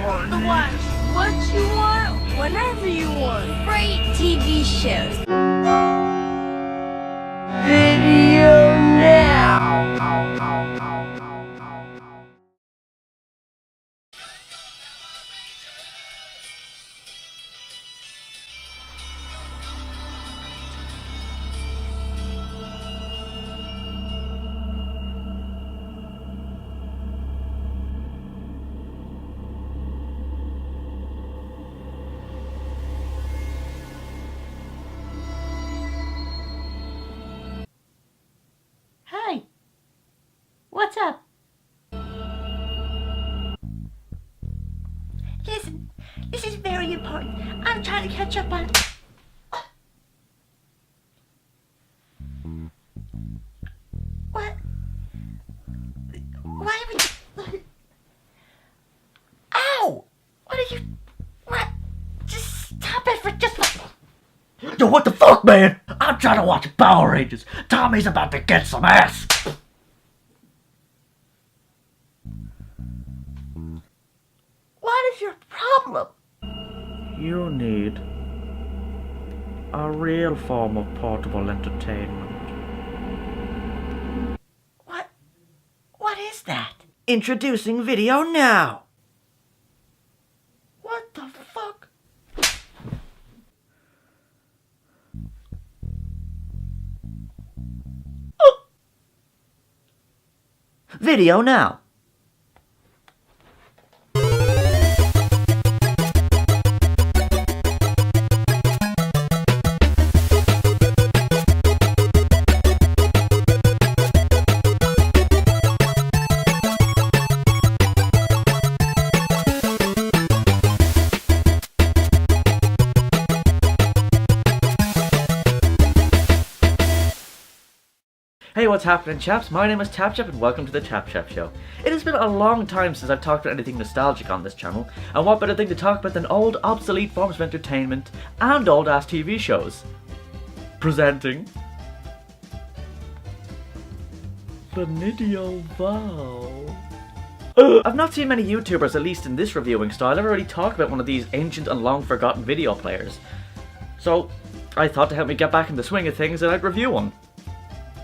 Watch what you want, whenever you want. Great TV shows. Video now. Hi. What's up? Listen, this is very important. I'm trying to catch up on... What? Why would you... Ow! What are you... What? Just stop it for just... Yo, what the fuck, man? I'm trying to watch Power Rangers. Tommy's about to get some ass. What is your problem? You need a real form of portable entertainment. What is that? Introducing Video Now. What the fuck? Video Now. Hey, what's happening, chaps? My name is TapChap and welcome to the TapChap Show. It has been a long time since I've talked about anything nostalgic on this channel, and what better thing to talk about than old, obsolete forms of entertainment and old-ass TV shows. Presenting... Video Wow. I've not seen many YouTubers, at least in this reviewing style, ever really talk about one of these ancient and long-forgotten video players. So, I thought to help me get back in the swing of things that I'd review one.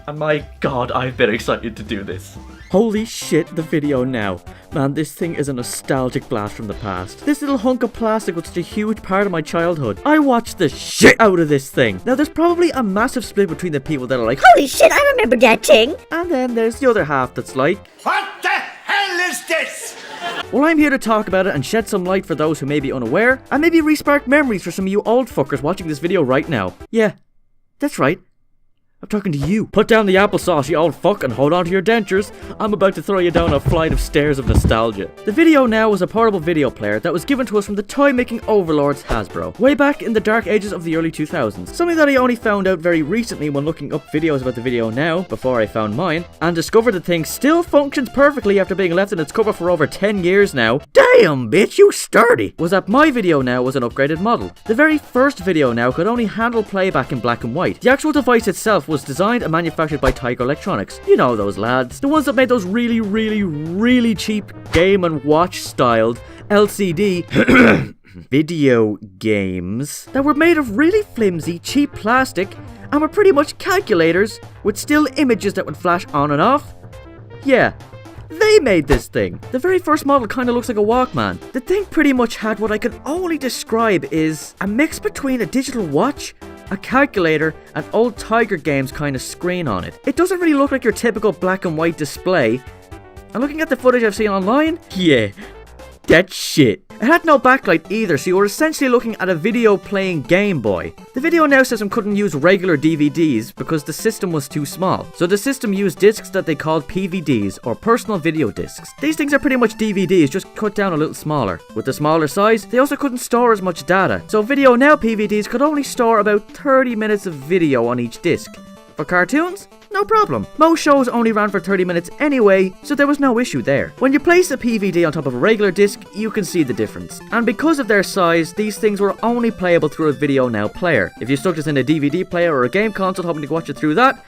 And my god, I've been excited to do this. Holy shit, the Video Now. Man, this thing is a nostalgic blast from the past. This little hunk of plastic was such a huge part of my childhood. I watched the shit out of this thing. Now, there's probably a massive split between the people that are like, Holy shit, I remember that thing! and then there's the other half that's like, What the hell is this? well, I'm here to talk about it and shed some light for those who may be unaware, and maybe re-spark memories for some of you old fuckers watching this video right now. Yeah, that's right. I'm talking to you. Put down the applesauce, you old fuck, and hold on to your dentures. I'm about to throw you down a flight of stairs of nostalgia. The Video Now was a portable video player that was given to us from the toy-making overlords Hasbro, way back in the dark ages of the early 2000s. Something that I only found out very recently when looking up videos about the Video Now, before I found mine, and discovered the thing still functions perfectly after being left in its cover for over 10 years now. Damn, bitch, you sturdy! Was that my Video Now was an upgraded model. The very first Video Now could only handle playback in black and white. The actual device itself was designed and manufactured by Tiger Electronics. You know those lads. The ones that made those really cheap Game & Watch styled LCD video games that were made of really flimsy, cheap plastic and were pretty much calculators with still images that would flash on and off. Yeah. They made this thing. The very first model kind of looks like a Walkman. The thing pretty much had what I can only describe is a mix between a digital watch, a calculator, and old Tiger Games kind of screen on it. It doesn't really look like your typical black and white display. And looking at the footage I've seen online, yeah, that's shit. It had no backlight either, so you were essentially looking at a video playing Game Boy. The Video Now system couldn't use regular DVDs because the system was too small. So the system used discs that they called PVD'S, or personal video discs. These things are pretty much DVDs, just cut down a little smaller. With the smaller size, they also couldn't store as much data. So Video Now PVDs could only store about 30 minutes of video on each disc. For cartoons? No problem. Most shows only ran for 30 minutes anyway, so there was no issue there. When you place a PVD on top of a regular disc, you can see the difference. And because of their size, these things were only playable through a Video Now player. If you stuck this in a DVD player or a game console hoping to watch it through that,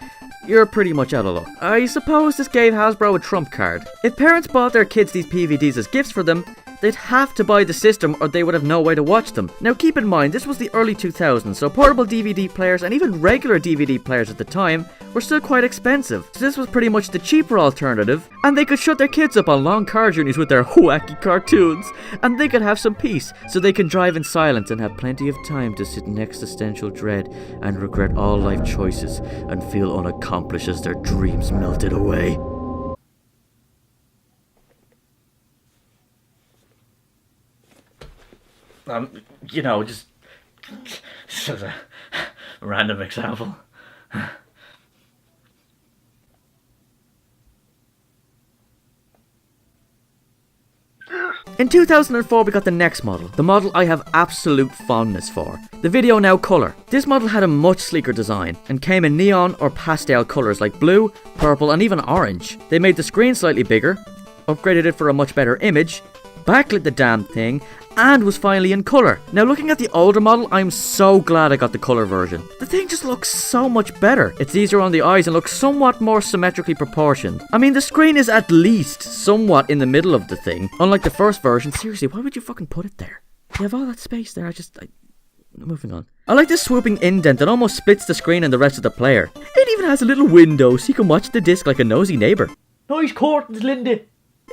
you're pretty much out of luck. I suppose this gave Hasbro a trump card. If parents bought their kids these PVDs as gifts for them, they'd have to buy the system or they would have no way to watch them. Now keep in mind, this was the early 2000s, so portable DVD players and even regular DVD players at the time were still quite expensive. So this was pretty much the cheaper alternative, and they could shut their kids up on long car journeys with their wacky cartoons, and they could have some peace, so they can drive in silence and have plenty of time to sit in existential dread and regret all life choices and feel unaccomplished as their dreams melted away. You know, just as a random example. In 2004 we got the next model, the model I have absolute fondness for, the VideoNow Color. This model had a much sleeker design and came in neon or pastel colours like blue, purple and even orange. They made the screen slightly bigger, upgraded it for a much better image, backlit the damn thing, and was finally in colour. Now looking at the older model, I'm so glad I got the colour version. The thing just looks so much better. It's easier on the eyes and looks somewhat more symmetrically proportioned. I mean, the screen is at least somewhat in the middle of the thing, unlike the first version. Seriously, why would you fucking put it there? You have all that space there, moving on. I like this swooping indent that almost splits the screen and the rest of the player. It even has a little window so you can watch the disc like a nosy neighbour. Nice curtains, Linda.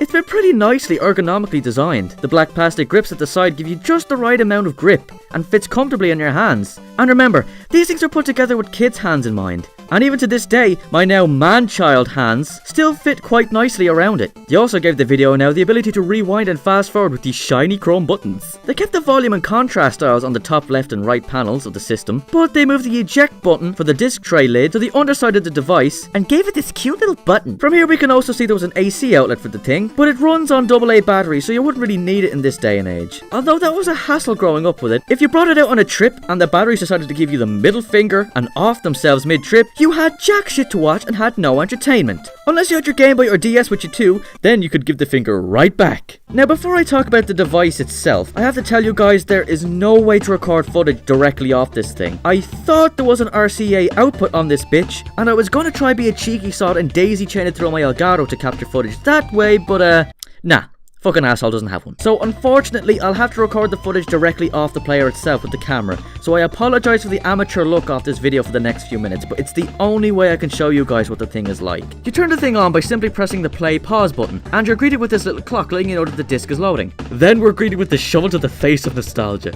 It's been pretty nicely ergonomically designed. The black plastic grips at the side give you just the right amount of grip and fits comfortably in your hands. And remember, these things are put together with kids' hands in mind. And even to this day, my now man-child hands still fit quite nicely around it. They also gave the VideoNow the ability to rewind and fast forward with these shiny chrome buttons. They kept the volume and contrast dials on the top left and right panels of the system, but they moved the eject button for the disc tray lid to the underside of the device and gave it this cute little button. From here we can also see there was an AC outlet for the thing, but it runs on AA batteries, so you wouldn't really need it in this day and age. Although that was a hassle growing up with it. If you brought it out on a trip and the batteries decided to give you the middle finger and off themselves mid-trip, you had jack shit to watch and had no entertainment. Unless you had your Game Boy or DS with you too, then you could give the finger right back. Now before I talk about the device itself, I have to tell you guys there is no way to record footage directly off this thing. I thought there was an RCA output on this bitch, and I was gonna try be a cheeky sod and daisy chain it through my Elgato to capture footage that way, but nah. Fucking asshole doesn't have one. So unfortunately, I'll have to record the footage directly off the player itself with the camera. So I apologise for the amateur look off this video for the next few minutes, but it's the only way I can show you guys what the thing is like. You turn the thing on by simply pressing the play pause button, and you're greeted with this little clock letting you know that the disc is loading. Then we're greeted with the shovel to the face of nostalgia.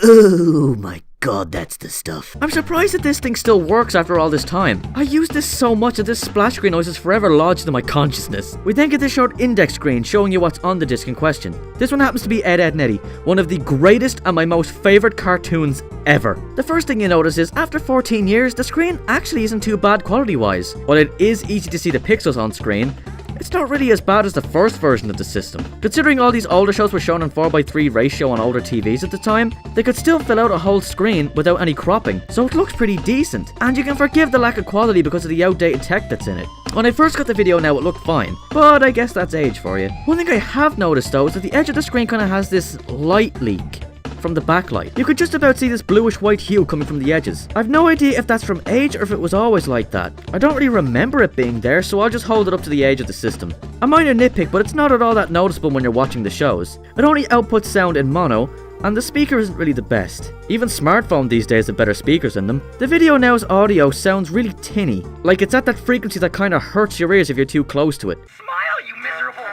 Oh my god, that's the stuff. I'm surprised that this thing still works after all this time. I use this so much that this splash screen noise is forever lodged in my consciousness. We then get this short index screen showing you what's on the disc in question. This one happens to be Ed, Edd n Eddy, one of the greatest and my most favourite cartoons ever. The first thing you notice is, after 14 years, the screen actually isn't too bad quality-wise. While it is easy to see the pixels on screen, it's not really as bad as the first version of the system. Considering all these older shows were shown in 4:3 ratio on older TVs at the time, they could still fill out a whole screen without any cropping, so it looks pretty decent. And you can forgive the lack of quality because of the outdated tech that's in it. When I first got the VideoNow it looked fine, but I guess that's age for you. One thing I have noticed though is that the edge of the screen kinda has this light leak from the backlight. You could just about see this bluish white hue coming from the edges. I've no idea if that's from age or if it was always like that. I don't really remember it being there, so I'll just hold it up to the edge of the system. A minor nitpick, but it's not at all that noticeable when you're watching the shows. It only outputs sound in mono, and the speaker isn't really the best. Even smartphones these days have better speakers in them. The VideoNow's audio sounds really tinny, like it's at that frequency that kinda hurts your ears if you're too close to it. Smile, you miserable!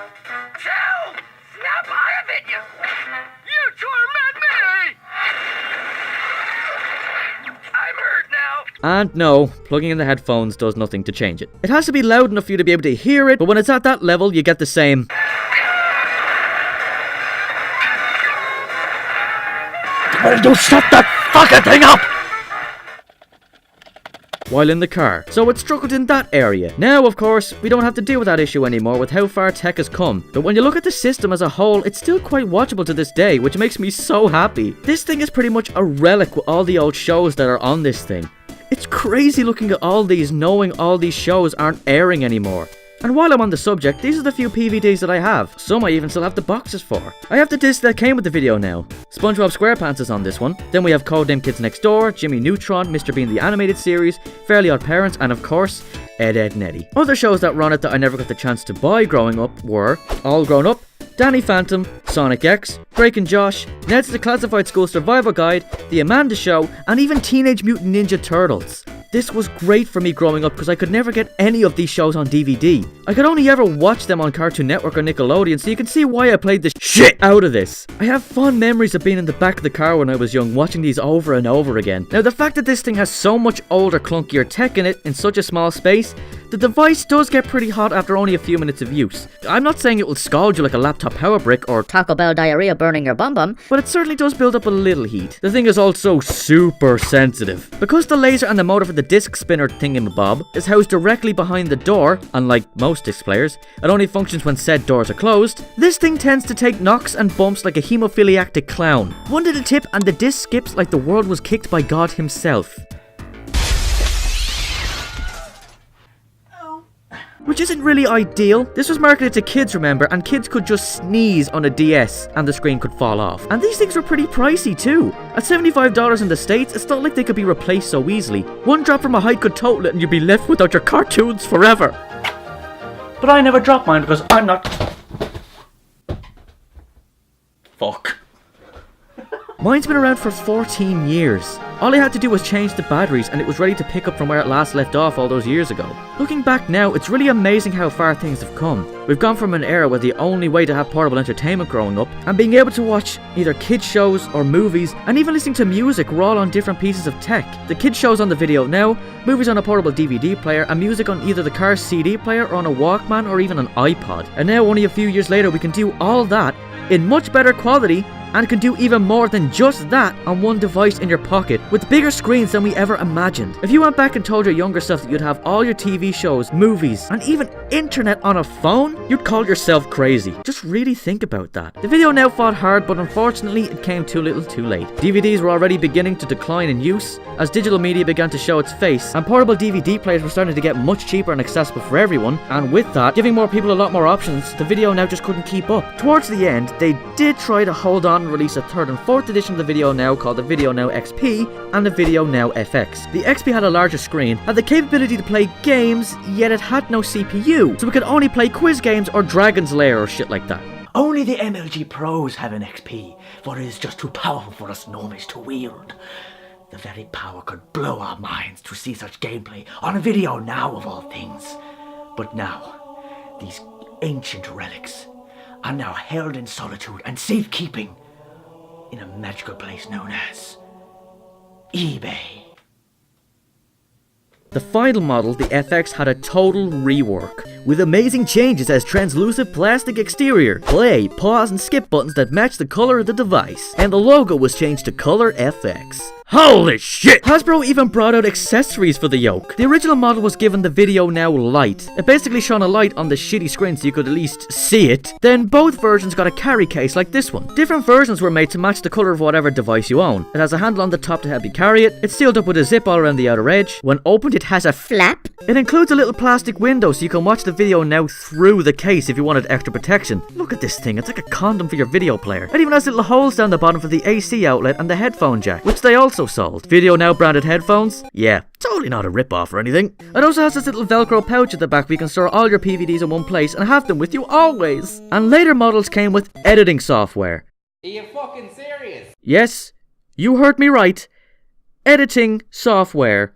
Chill! Snap out of it, you torment me! I'm hurt now! And no, plugging in the headphones does nothing to change it. It has to be loud enough for you to be able to hear it, but when it's at that level, you get the same. Will you shut that fucking thing up? While in the car, so it struggled in that area. Now, of course, we don't have to deal with that issue anymore with how far tech has come. But when you look at the system as a whole, it's still quite watchable to this day, which makes me so happy. This thing is pretty much a relic with all the old shows that are on this thing. It's crazy looking at all these, knowing all these shows aren't airing anymore. And while I'm on the subject, these are the few PVDs that I have. Some I even still have the boxes for. I have the disc that came with the video now. Spongebob Squarepants is on this one. Then we have Codename Kids Next Door, Jimmy Neutron, Mr. Bean the Animated Series, Fairly Odd Parents, and of course, Ed, Edd n Eddy. Other shows that were on it that I never got the chance to buy growing up were All Grown Up, Danny Phantom, Sonic X, Drake and Josh, Ned's Declassified School Survival Guide, The Amanda Show, and even Teenage Mutant Ninja Turtles. This was great for me growing up because I could never get any of these shows on DVD. I could only ever watch them on Cartoon Network or Nickelodeon, so you can see why I played the shit out of this. I have fond memories of being in the back of the car when I was young, watching these over and over again. Now, the fact that this thing has so much older, clunkier tech in it in such a small space, the device does get pretty hot after only a few minutes of use. I'm not saying it will scald you like a laptop power brick or Taco Bell diarrhea burning your bum bum. but it certainly does build up a little heat. The thing is also super sensitive. Because the laser and the motor for the disc spinner thingamabob is housed directly behind the door, unlike most disc players, it only functions when said doors are closed, this thing tends to take knocks and bumps like a hemophiliactic clown. One little tip and the disc skips like the world was kicked by God himself. Which isn't really ideal. This was marketed to kids, remember, and kids could just sneeze on a DS and the screen could fall off. And these things were pretty pricey too. At $75 in the States, it's not like they could be replaced so easily. One drop from a height could total it and you'd be left without your cartoons forever. But I never dropped mine because I'm not... Fuck. Mine's been around for 14 years. All I had to do was change the batteries and it was ready to pick up from where it last left off all those years ago. Looking back now, it's really amazing how far things have come. We've gone from an era where the only way to have portable entertainment growing up and being able to watch either kids shows or movies and even listening to music were all on different pieces of tech. The kids shows on the video now, movies on a portable DVD player, and music on either the car's CD player or on a Walkman or even an iPod. And now only a few years later we can do all that in much better quality and can do even more than just that on one device in your pocket with bigger screens than we ever imagined. If you went back and told your younger self that you'd have all your TV shows, movies, and even internet on a phone, you'd call yourself crazy. Just really think about that. The video now fought hard, but unfortunately it came too little too late. DVDs were already beginning to decline in use as digital media began to show its face, and portable DVD players were starting to get much cheaper and accessible for everyone, and with that, giving more people a lot more options, the video now just couldn't keep up. Towards the end, they did try to hold on and release a third and fourth edition of the Video Now called the Video Now XP and the Video Now FX. The XP had a larger screen, had the capability to play games, yet it had no CPU, so we could only play quiz games or Dragon's Lair or shit like that. Only the MLG Pros have an XP, for it is just too powerful for us normies to wield. The very power could blow our minds to see such gameplay on a Video Now of all things. But now, these ancient relics are now held in solitude and safekeeping in a magical place known as eBay. The final model, the FX, had a total rework, with amazing changes as translucent plastic exterior, play, pause and skip buttons that match the color of the device, and the logo was changed to Color FX. Holy shit! Hasbro even brought out accessories for the yoke. The original model was given the Video Now Lite. It basically shone a light on the shitty screen so you could at least see it. Then both versions got a carry case like this one. Different versions were made to match the colour of whatever device you own. It has a handle on the top to help you carry it. It's sealed up with a zip all around the outer edge. When opened, it has a Flap. It includes a little plastic window so you can watch the video now through the case if you wanted extra protection. Look at this thing, it's like a condom for your video player. It even has little holes down the bottom for the AC outlet and the headphone jack, which they also sold. Video Now branded headphones? Yeah, totally not a rip-off or anything. It also has this little Velcro pouch at the back where you can store all your PVDs in one place and have them with you always. And later models came with editing software. Are you fucking serious? Yes, you heard me right. Editing software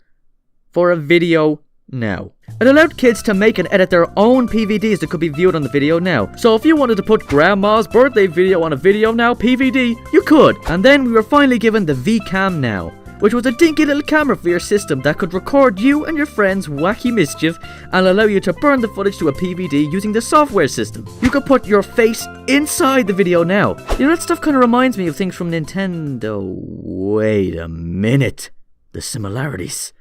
for a Video Now. It allowed kids to make and edit their own PVDs that could be viewed on the Video Now. So if you wanted to put grandma's birthday video on a Video Now PVD, you could. And then we were finally given the VCam Now, which was a dinky little camera for your system that could record you and your friends' wacky mischief and allow you to burn the footage to a PVD using the software system. You could put your face inside the Video Now. You know, that stuff kind of reminds me of things from Nintendo. Wait a minute. The similarities.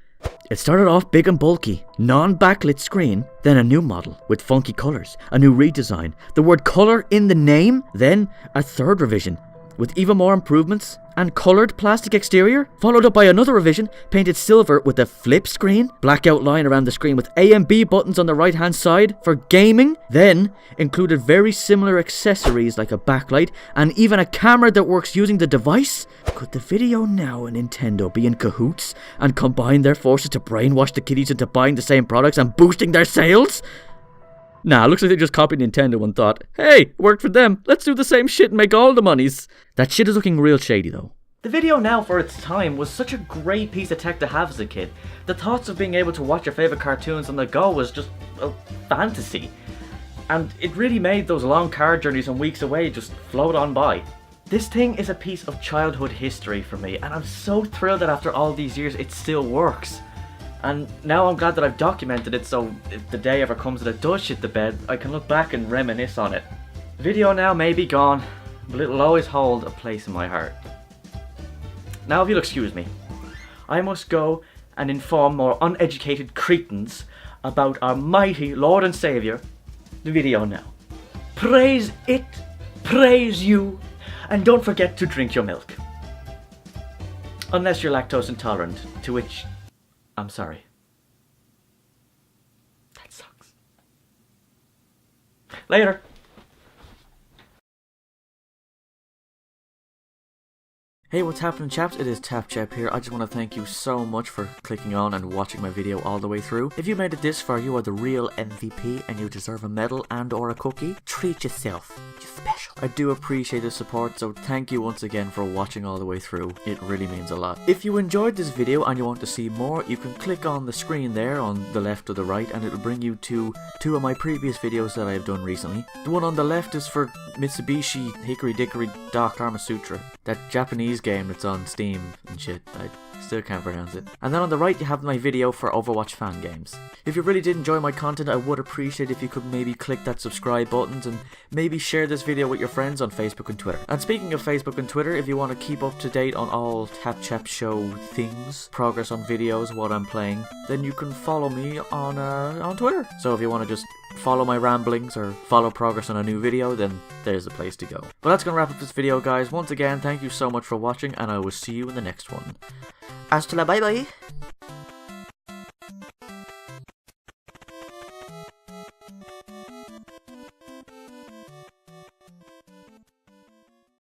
It started off big and bulky, non-backlit screen, then a new model with funky colours, a new redesign, the word colour in the name, then a third revision, with even more improvements and coloured plastic exterior, followed up by another revision painted silver with a flip screen, black outline around the screen with A and B buttons on the right hand side for gaming, then included very similar accessories like a backlight and even a camera that works using the device. Could the VideoNow and Nintendo be in cahoots and combine their forces to brainwash the kiddies into buying the same products and boosting their sales? Nah, looks like they just copied Nintendo and thought, hey, it worked for them, let's do the same shit and make all the monies. That shit is looking real shady though. The VideoNow for its time was such a great piece of tech to have as a kid. The thoughts of being able to watch your favourite cartoons on the go was just a fantasy. And it really made those long car journeys and weeks away just float on by. This thing is a piece of childhood history for me, and I'm so thrilled that after all these years it still works. And now I'm glad that I've documented it, so if the day ever comes that it does shit the bed, I can look back and reminisce on it. VideoNow may be gone, but it'll always hold a place in my heart. Now if you'll excuse me, I must go and inform more uneducated cretins about our mighty Lord and Saviour, the VideoNow. Praise it, praise you, and don't forget to drink your milk. Unless you're lactose intolerant, to which I'm sorry. That sucks. Later. Hey, what's happening, chaps? It is TapChap here. I just want to thank you so much for clicking on and watching my video all the way through. If you made it this far, you are the real MVP and you deserve a medal and or a cookie. Treat yourself. You're special. I do appreciate the support, so thank you once again for watching all the way through. It really means a lot. If you enjoyed this video and you want to see more, you can click on the screen there on the left or the right and it'll bring you to two of my previous videos that I have done recently. The one on the left is for Mitsubishi Hickory Dickory Dock Karma Sutra, that Japanese game that's on Steam and shit. I still can't pronounce it. And then on the right you have my video for Overwatch fan games. If you really did enjoy my content, I would appreciate if you could maybe click that subscribe buttons and maybe share this video with your friends on Facebook and Twitter. And speaking of Facebook and Twitter, if you want to keep up to date on all TapChap show things, progress on videos, what I'm playing, then you can follow me on Twitter. So if you want to just follow my ramblings or follow progress on a new video, then there's the place to go. But that's gonna wrap up this video, guys. Once again, thank you so much for watching and I will see you in the next one. Hasta la bye bye.